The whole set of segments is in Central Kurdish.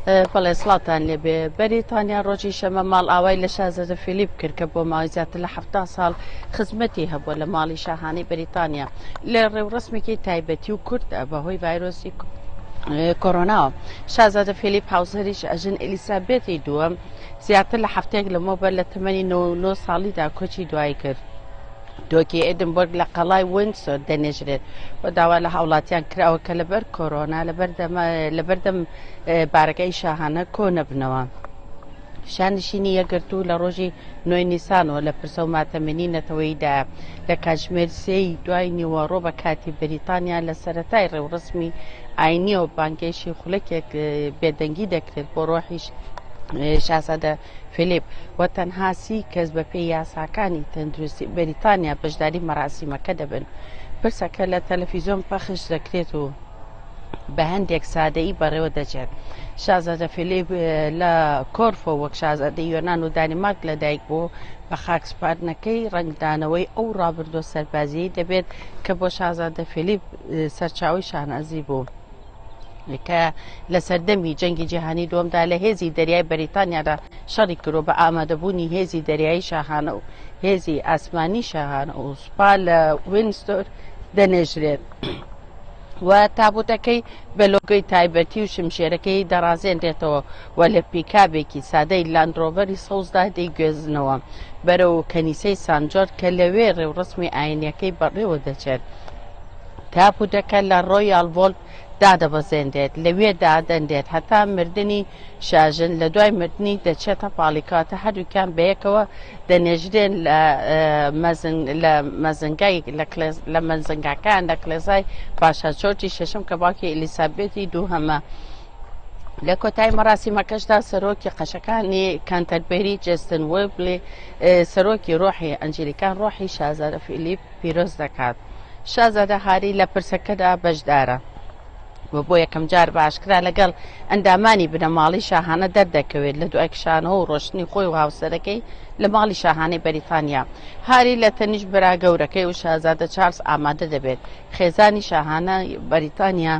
بەڵێ سڵاتان لێبێ بەریتانیا ڕۆژی شەمە ماڵ ئاوای لە شازادە فیلیپ کرد کە بۆ ماوەی زیاتر لە 70 ساڵ خزمەتی هەبووە لە ماڵی شاهانەی بەریتانیا لە ڕێوڕسمێکی تایبەتی و کورد بەهۆی ڤایرۆسی کۆرۆناوە. شازادە فیلیپ هاوسەریش ئەژن ئەلیسابێتی دووەم زیاتر لە هەفتەیەک لەمەوبەر لە تەمەنی 9 ساڵیدا کۆچی دوای کرد. دۆکی ئێدنبرگ لە قەڵای وینسۆر دەنێژرێت و داوا لە هاوڵاتیان کراوە کە لەبەر کۆرۆنا لەبەردەم بارەکەی شاهانە کۆنەبنەوە. شانشینی یەگرتو لە ڕۆژی 9 نیسانەوە لە پرسە و ماتەمەنی نەتەوەییدا لە کاتژمێر 3 دوای نیوەڕۆ بە کاتی بەریتانیا لە سەرەتای ڕێوڕسمی ئاینیەوە بانگێشی خولەکێک بێدەنگی دەکرێت بۆ ڕۆحیش شازادە فیلیپ و تەنها 30 کەس بە پێی یاساکانی تەندروستی بەریتانیا بەشداری مەراسیمەکە دەبن. پرسەکە لە تەلەڤیزۆن پەخش دەکرێت و بە هەندێک سادەیی بەڕێوە دەچێت. شازادە فیلیپ لە کۆرفۆ وەک شازادەی یۆنان و دانیمارک لەدایک بوو بە خاکسپاردنەکەی ڕنگدانەوەی ئەو ڕابردۆ سەربازیی دەبێت کە بۆ شازادە فیلیپ سەرچاوی شانازی بوو کە لە سەردەمی جەنگی جیهانی دووەمدا لە هێزی دەریای بەریتانیادا شەڕی کردو بە ئامادەبوونی هێزی دەریایی شاهانە و هێزی ئاسمانی شاهانە و سوپا لە وینستۆر دەنێژرێت و تابوتەکەی بە لۆگۆی تایبەتی و شمشێرەکەی دەڕازێنرێتەوە و لە پیکابێکی سادەی لاندڕۆڤەری سەوزدا دەیگوێزنەوە بەرەو کەنیسەی سانجۆر کە لەوێ ڕێوڕسمی ئاینیەکەی بەڕێوە دەچێت. تابوتەکە لە ڕۆیال ڤۆلت دادەبەزێنرێت لەوێ دادەندێت هەتا مردنی شاژن لە دوای مردنی دەچێتە پاڵیکاتە هەردووکیان بەیەکەوە دەنێژرێن لە مەزنگای لە مەزنگاکان لە کلێزای پاشا جۆرجی شەشەم کە باوکی ئەلیسابێتی دووهەمە. لە کۆتای مەراسیمەکەشدا سەرۆکی قەشەکانی کانتەربەری جەستن وێبلی سەرۆکی ڕۆحی ئەنجلیکان ڕۆحی شازادە فیلیپ پیرۆز دەکات. شازادە هاری لە پرسەکەدا بەشدارە و بۆ یەکەم جار باشکرا لەگەڵ ئەندامانی بنەماڵی شاهانە دەردەکەوێت لە دوای کشانەوە و ڕۆشنی خۆی و هاوسەرەکەی لە ماڵی شاهانەی بەریتانیا. هاری لە تەنیش برا گەورەکەی و شازادە چارلز ئامادە دەبێت. خێزانی شاهانە بەریتانیا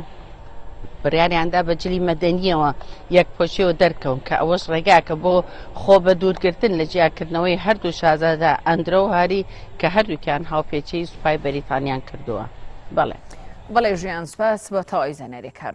بڕیاریاندا بە جلی مەدەنیەوە یەکپۆشیەوە دەرکەون کە ئەوەش ڕێگاکە بۆ خۆ بە دوورگرتن لە جیاکردنەوەی هەردوو شازادە ئەندرە و هاری کە هەردووکیان هاوپێچەی سوپای بەریتانیان کردووە. بەڵێ بەڵێ ژیان سپاس بە تەواوی زانیاریەکان.